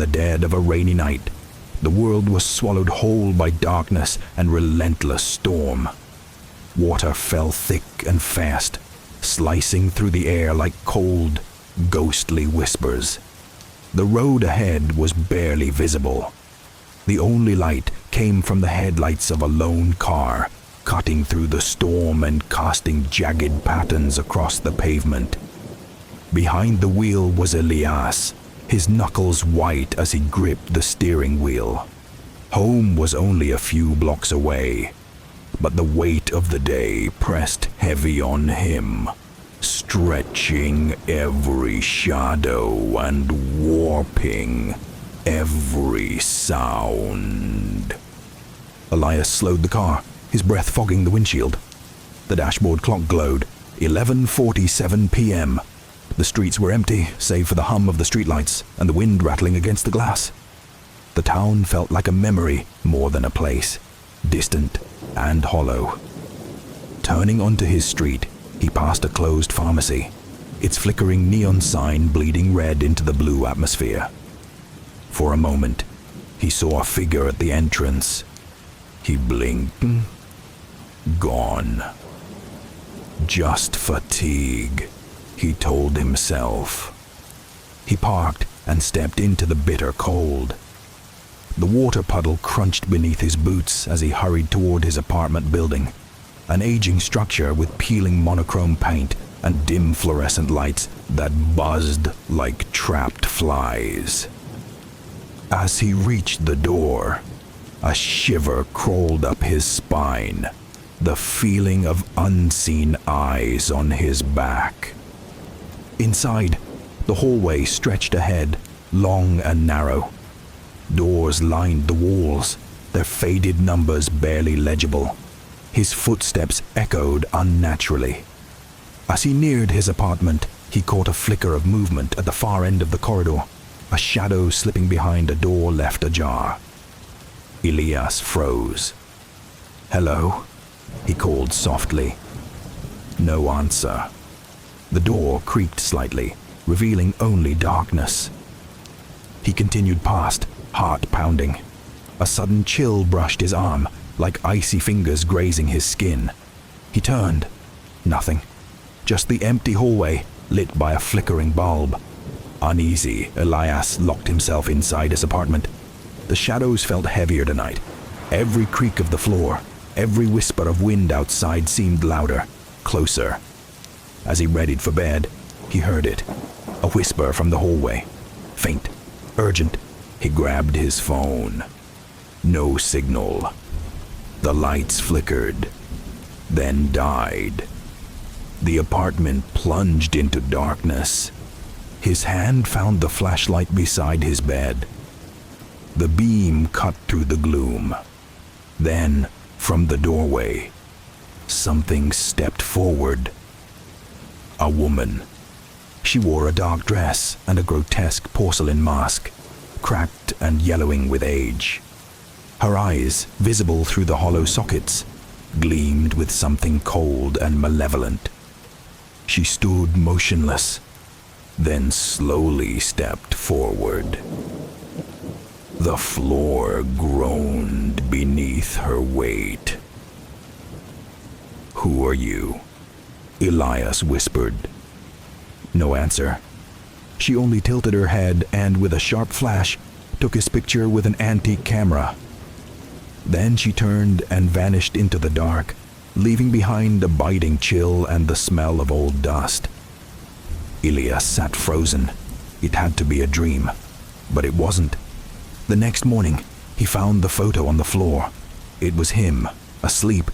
the dead of a rainy night. The world was swallowed whole by darkness and relentless storm. Water fell thick and fast, slicing through the air like cold, ghostly whispers. The road ahead was barely visible. The only light came from the headlights of a lone car, cutting through the storm and casting jagged patterns across the pavement. Behind the wheel was Elias, his knuckles white as he gripped the steering wheel. Home was only a few blocks away, but the weight of the day pressed heavy on him, stretching every shadow and warping every sound. Elias slowed the car, his breath fogging the windshield. The dashboard clock glowed, 11:47 p.m. The streets were empty, save for the hum of the streetlights and the wind rattling against the glass. The town felt like a memory more than a place, distant and hollow. Turning onto his street, he passed a closed pharmacy, its flickering neon sign bleeding red into the blue atmosphere. For a moment, he saw a figure at the entrance. He blinked. Gone. Just fatigue, he told himself. He parked and stepped into the bitter cold. The water puddle crunched beneath his boots as he hurried toward his apartment building, an aging structure with peeling monochrome paint and dim fluorescent lights that buzzed like trapped flies. As he reached the door, a shiver crawled up his spine, the feeling of unseen eyes on his back. Inside, the hallway stretched ahead, long and narrow. Doors lined the walls, their faded numbers barely legible. His footsteps echoed unnaturally. As he neared his apartment, he caught a flicker of movement at the far end of the corridor. A shadow slipping behind a door left ajar. Elias froze. "Hello?" he called softly. No answer. The door creaked slightly, revealing only darkness. He continued past, heart pounding. A sudden chill brushed his arm, like icy fingers grazing his skin. He turned. Nothing. Just the empty hallway, lit by a flickering bulb. Uneasy, Elias locked himself inside his apartment. The shadows felt heavier tonight. Every creak of the floor, every whisper of wind outside seemed louder, closer. As he readied for bed, he heard it. A whisper from the hallway. Faint, urgent. He grabbed his phone. No signal. The lights flickered, then died. The apartment plunged into darkness. His hand found the flashlight beside his bed. The beam cut through the gloom. Then, from the doorway, something stepped forward. A woman. She wore a dark dress and a grotesque porcelain mask, cracked and yellowing with age. Her eyes, visible through the hollow sockets, gleamed with something cold and malevolent. She stood motionless, then slowly stepped forward. The floor groaned beneath her weight. "Who are you?" Elias whispered. No answer. She only tilted her head and, with a sharp flash, took his picture with an antique camera. Then she turned and vanished into the dark, leaving behind a biting chill and the smell of old dust. Elias sat frozen. It had to be a dream, but it wasn't. The next morning, he found the photo on the floor. It was him, asleep,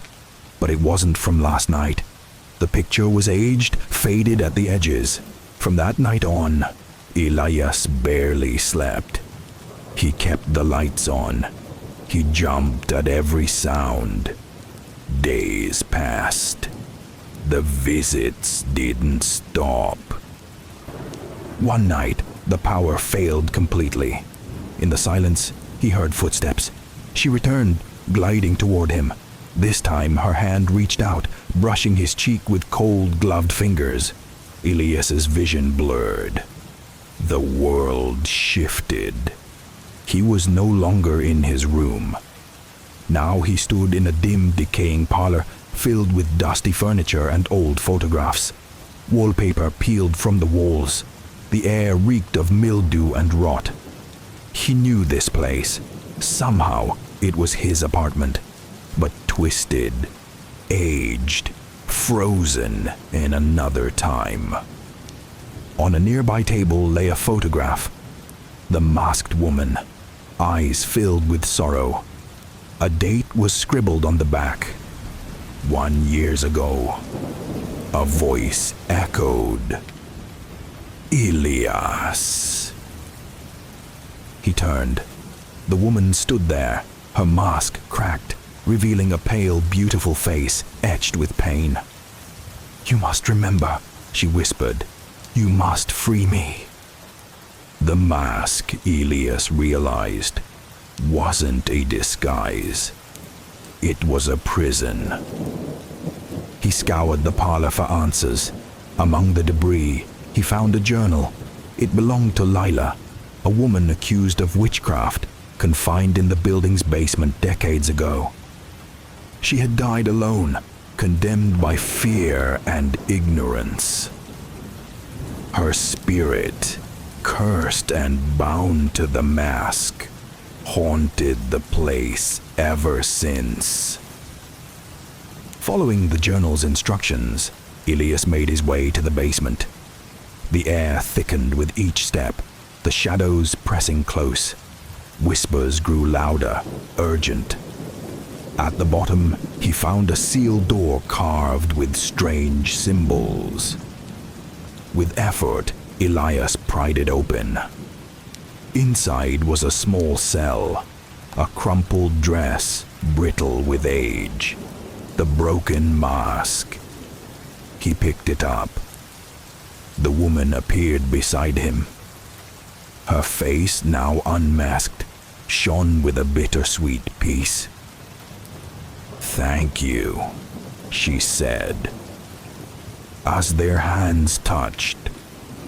but it wasn't from last night. The picture was aged, faded at the edges. From that night on, Elias barely slept. He kept the lights on. He jumped at every sound. Days passed. The visits didn't stop. One night, the power failed completely. In the silence, he heard footsteps. She returned, gliding toward him. This time, her hand reached out, brushing his cheek with cold, gloved fingers. Elias's vision blurred. The world shifted. He was no longer in his room. Now he stood in a dim, decaying parlor filled with dusty furniture and old photographs. Wallpaper peeled from the walls. The air reeked of mildew and rot. He knew this place. Somehow it was his apartment, but twisted, aged, frozen in another time. On a nearby table lay a photograph. The masked woman, eyes filled with sorrow. A date was scribbled on the back. 1 year ago. A voice echoed. Elias. He turned. The woman stood there, her mask cracked, revealing a pale, beautiful face etched with pain. "You must remember," she whispered. "You must free me." The mask, Elias realized, wasn't a disguise. It was a prison. He scoured the parlor for answers. Among the debris, he found a journal. It belonged to Lila, a woman accused of witchcraft, confined in the building's basement decades ago. She had died alone, condemned by fear and ignorance. Her spirit, cursed and bound to the mask, haunted the place ever since. Following the journal's instructions, Elias made his way to the basement. The air thickened with each step, the shadows pressing close. Whispers grew louder, urgent. At the bottom, he found a sealed door carved with strange symbols. With effort, Elias pried it open. Inside was a small cell, a crumpled dress, brittle with age, the broken mask. He picked it up. The woman appeared beside him. Her face, now unmasked, shone with a bittersweet peace. "Thank you," she said. As their hands touched,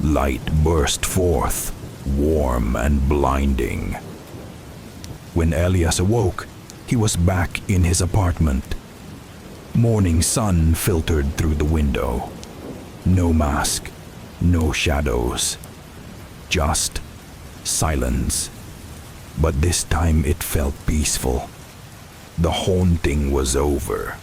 light burst forth, warm and blinding. When Elias awoke, he was back in his apartment. Morning sun filtered through the window. No mask, no shadows, just silence. But this time it felt peaceful. The haunting was over.